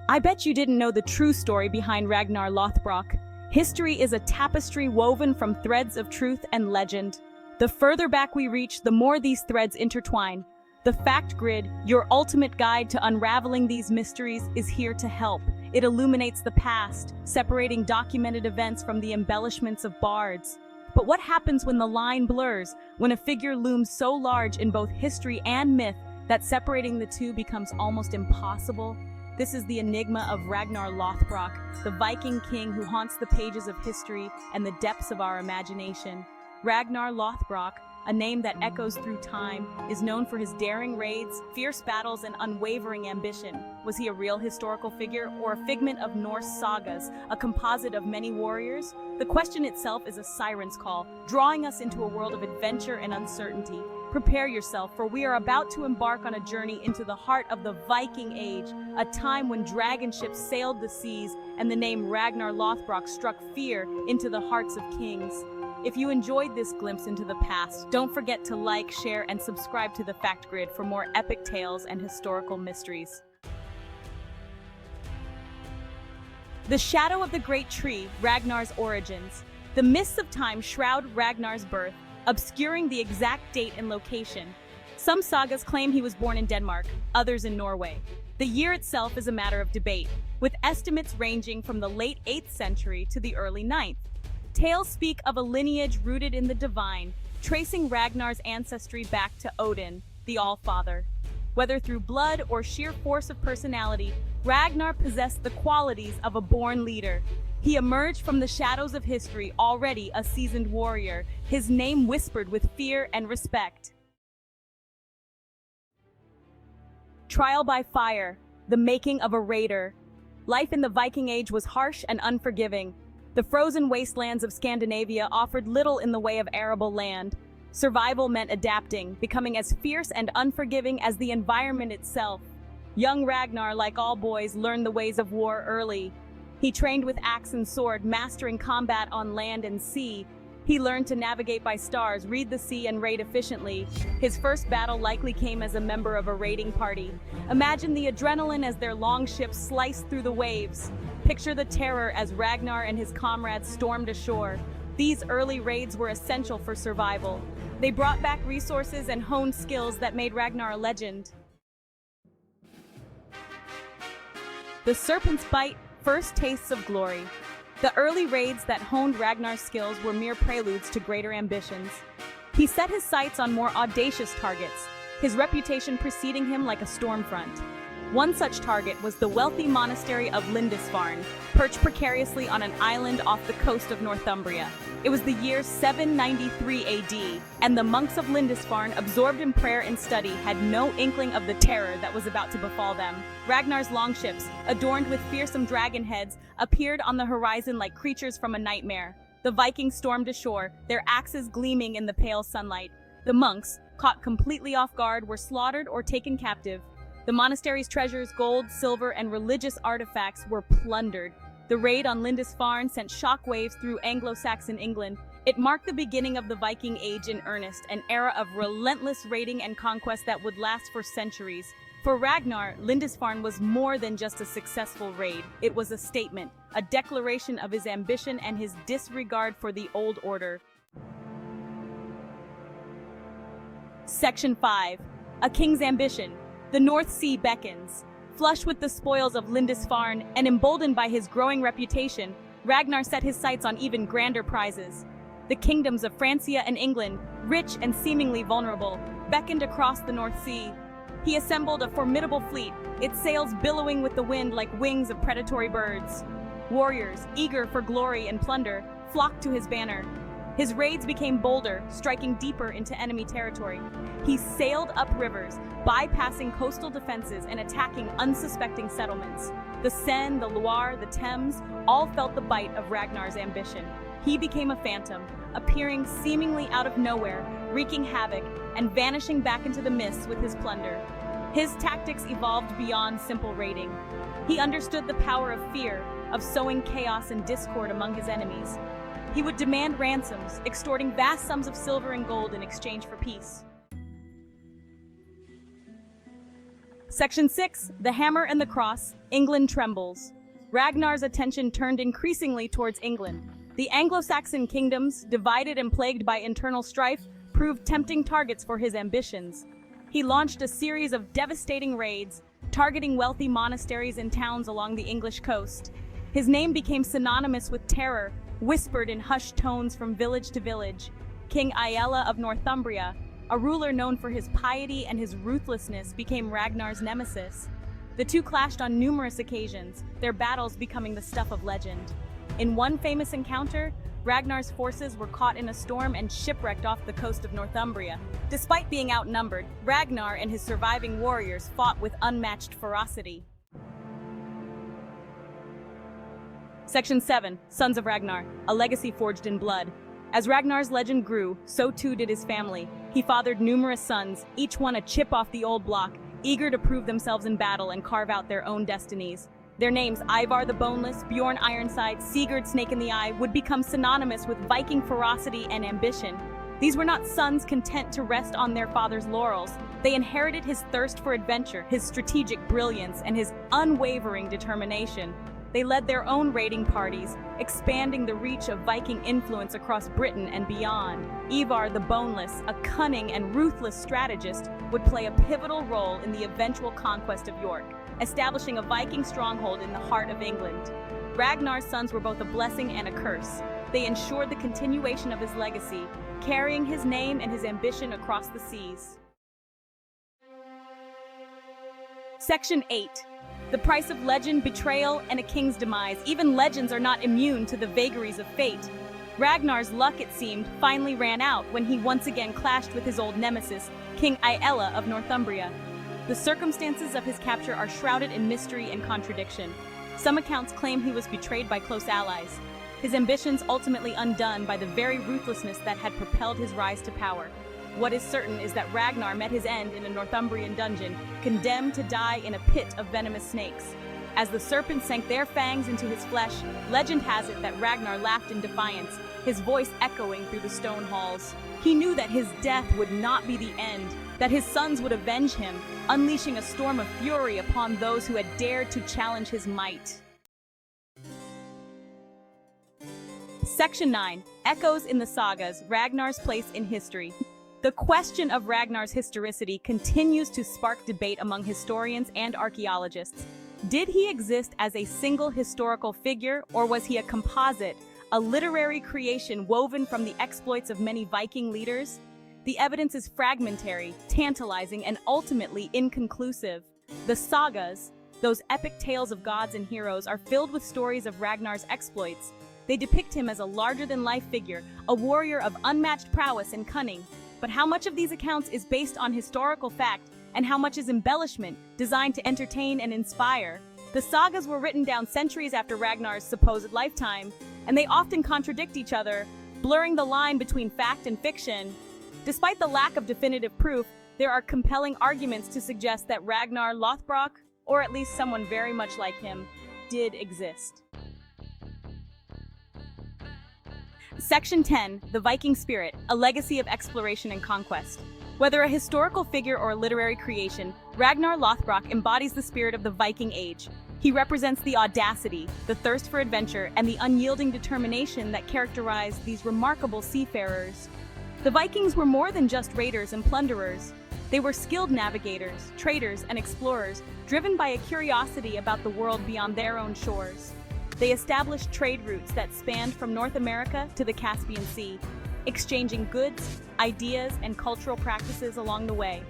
I bet you didn't know the true story behind Ragnar Lothbrok. History is a tapestry woven from threads of truth and legend. The further back we reach, the more these threads intertwine. The Fact Grid, your ultimate guide to unraveling these mysteries, is here to help. It illuminates the past, separating documented events from the embellishments of bards. But what happens when the line blurs, when a figure looms so large in both history and myth that separating the two becomes almost impossible? This is the enigma of Ragnar Lothbrok, the Viking king who haunts the pages of history and the depths of our imagination. Ragnar Lothbrok, a name that echoes through time, is known for his daring raids, fierce battles, and unwavering ambition. Was he a real historical figure or a figment of Norse sagas, a composite of many warriors? The question itself is a siren's call, drawing us into a world of adventure and uncertainty. Prepare yourself, for we are about to embark on a journey into the heart of the Viking Age, a time when dragon ships sailed the seas and the name Ragnar Lothbrok struck fear into the hearts of kings. If you enjoyed this glimpse into the past, don't forget to like, share, and subscribe to the Fact Grid for more epic tales and historical mysteries. The Shadow of the Great Tree, Ragnar's Origins. The mists of time shroud Ragnar's birth, obscuring the exact date and location. Some sagas claim he was born in Denmark, others in Norway. The year itself is a matter of debate, with estimates ranging from the late 8th century to the early 9th. Tales speak of a lineage rooted in the divine, tracing Ragnar's ancestry back to Odin, the All-Father. Whether through blood or sheer force of personality, Ragnar possessed the qualities of a born leader. He emerged from the shadows of history already a seasoned warrior, his name whispered with fear and respect. Trial by fire, the making of a raider. Life in the Viking Age was harsh and unforgiving. The frozen wastelands of Scandinavia offered little in the way of arable land. Survival meant adapting, becoming as fierce and unforgiving as the environment itself. Young Ragnar, like all boys, learned the ways of war early. He trained with axe and sword, mastering combat on land and sea. He learned to navigate by stars, read the sea, and raid efficiently. His first battle likely came as a member of a raiding party. Imagine the adrenaline as their long ships sliced through the waves. Picture the terror as Ragnar and his comrades stormed ashore. These early raids were essential for survival. They brought back resources and honed skills that made Ragnar a legend. The Serpent's Bite, first tastes of glory. The early raids that honed Ragnar's skills were mere preludes to greater ambitions. He set his sights on more audacious targets, his reputation preceding him like a storm front. One such target was the wealthy monastery of Lindisfarne, perched precariously on an island off the coast of Northumbria. It was the year 793 AD, and the monks of Lindisfarne, absorbed in prayer and study, had no inkling of the terror that was about to befall them. Ragnar's longships, adorned with fearsome dragon heads, appeared on the horizon like creatures from a nightmare. The Vikings stormed ashore, their axes gleaming in the pale sunlight. The monks, caught completely off guard, were slaughtered or taken captive. The monastery's treasures, gold, silver, and religious artifacts were plundered. The raid on Lindisfarne sent shockwaves through Anglo-Saxon England. It marked the beginning of the Viking Age in earnest, an era of relentless raiding and conquest that would last for centuries. For Ragnar, Lindisfarne was more than just a successful raid. It was a statement, a declaration of his ambition and his disregard for the old order. Section 5. A King's Ambition. The North Sea beckons. Flush with the spoils of Lindisfarne and emboldened by his growing reputation, Ragnar set his sights on even grander prizes. The kingdoms of Francia and England, rich and seemingly vulnerable, beckoned across the North Sea. He assembled a formidable fleet, its sails billowing with the wind like wings of predatory birds. Warriors, eager for glory and plunder, flocked to his banner. His raids became bolder, striking deeper into enemy territory. He sailed up rivers, bypassing coastal defenses and attacking unsuspecting settlements. The Seine, the Loire, the Thames, all felt the bite of Ragnar's ambition. He became a phantom, appearing seemingly out of nowhere, wreaking havoc, and vanishing back into the mists with his plunder. His tactics evolved beyond simple raiding. He understood the power of fear, of sowing chaos and discord among his enemies. He would demand ransoms, extorting vast sums of silver and gold in exchange for peace. Section 6, The Hammer and the Cross, England Trembles. Ragnar's attention turned increasingly towards England. The Anglo-Saxon kingdoms, divided and plagued by internal strife, proved tempting targets for his ambitions. He launched a series of devastating raids, targeting wealthy monasteries and towns along the English coast. His name became synonymous with terror, whispered in hushed tones from village to village. King Aella of Northumbria, a ruler known for his piety and his ruthlessness, became Ragnar's nemesis. The two clashed on numerous occasions, their battles becoming the stuff of legend. In one famous encounter, Ragnar's forces were caught in a storm and shipwrecked off the coast of Northumbria. Despite being outnumbered, Ragnar and his surviving warriors fought with unmatched ferocity. Section 7, Sons of Ragnar, a legacy forged in blood. As Ragnar's legend grew, so too did his family. He fathered numerous sons, each one a chip off the old block, eager to prove themselves in battle and carve out their own destinies. Their names, Ivar the Boneless, Bjorn Ironside, Sigurd Snake in the Eye, would become synonymous with Viking ferocity and ambition. These were not sons content to rest on their father's laurels. They inherited his thirst for adventure, his strategic brilliance, and his unwavering determination. They led their own raiding parties, expanding the reach of Viking influence across Britain and beyond. Ivar the Boneless, a cunning and ruthless strategist, would play a pivotal role in the eventual conquest of York, establishing a Viking stronghold in the heart of England. Ragnar's sons were both a blessing and a curse. They ensured the continuation of his legacy, carrying his name and his ambition across the seas. Section 8. The price of legend, betrayal, and a king's demise. Even legends are not immune to the vagaries of fate. Ragnar's luck, it seemed, finally ran out when he once again clashed with his old nemesis, King Aella of Northumbria. The circumstances of his capture are shrouded in mystery and contradiction. Some accounts claim he was betrayed by close allies, his ambitions ultimately undone by the very ruthlessness that had propelled his rise to power. What is certain is that Ragnar met his end in a Northumbrian dungeon, condemned to die in a pit of venomous snakes. As the serpents sank their fangs into his flesh, legend has it that Ragnar laughed in defiance, his voice echoing through the stone halls. He knew that his death would not be the end, that his sons would avenge him, unleashing a storm of fury upon those who had dared to challenge his might. Section 9. Echoes in the Sagas, Ragnar's place in history. The question of Ragnar's historicity continues to spark debate among historians and archaeologists. Did he exist as a single historical figure, or was he a composite, a literary creation woven from the exploits of many Viking leaders? The evidence is fragmentary, tantalizing, and ultimately inconclusive. The sagas, those epic tales of gods and heroes, are filled with stories of Ragnar's exploits. They depict him as a larger-than-life figure, a warrior of unmatched prowess and cunning. But how much of these accounts is based on historical fact, and how much is embellishment, designed to entertain and inspire? The sagas were written down centuries after Ragnar's supposed lifetime, and they often contradict each other, blurring the line between fact and fiction. Despite the lack of definitive proof, there are compelling arguments to suggest that Ragnar Lothbrok, or at least someone very much like him, did exist. Section 10, The Viking Spirit, a legacy of exploration and conquest. Whether a historical figure or a literary creation, Ragnar Lothbrok embodies the spirit of the Viking Age. He represents the audacity, the thirst for adventure, and the unyielding determination that characterized these remarkable seafarers. The Vikings were more than just raiders and plunderers. They were skilled navigators, traders, and explorers, driven by a curiosity about the world beyond their own shores. They established trade routes that spanned from North America to the Caspian Sea, exchanging goods, ideas, and cultural practices along the way.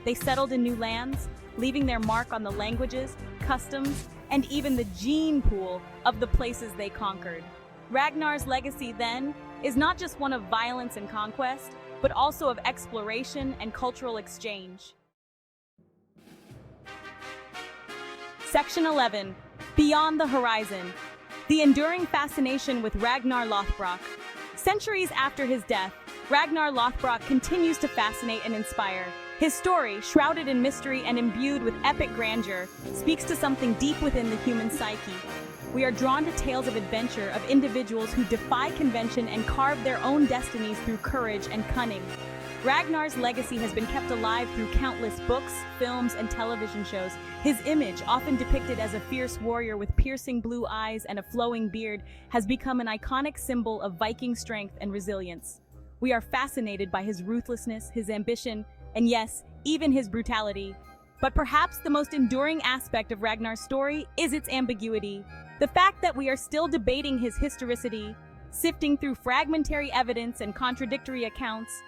They settled in new lands, leaving their mark on the languages, customs, and even the gene pool of the places they conquered. Ragnar's legacy, then, is not just one of violence and conquest, but also of exploration and cultural exchange. Section 11. Beyond the Horizon. The enduring fascination with Ragnar Lothbrok. Centuries after his death, Ragnar Lothbrok continues to fascinate and inspire. His story, shrouded in mystery and imbued with epic grandeur, speaks to something deep within the human psyche. We are drawn to tales of adventure, of individuals who defy convention and carve their own destinies through courage and cunning. Ragnar's legacy has been kept alive through countless books, films, and television shows. His image, often depicted as a fierce warrior with piercing blue eyes and a flowing beard, has become an iconic symbol of Viking strength and resilience. We are fascinated by his ruthlessness, his ambition, and yes, even his brutality. But perhaps the most enduring aspect of Ragnar's story is its ambiguity. The fact that we are still debating his historicity, sifting through fragmentary evidence and contradictory accounts,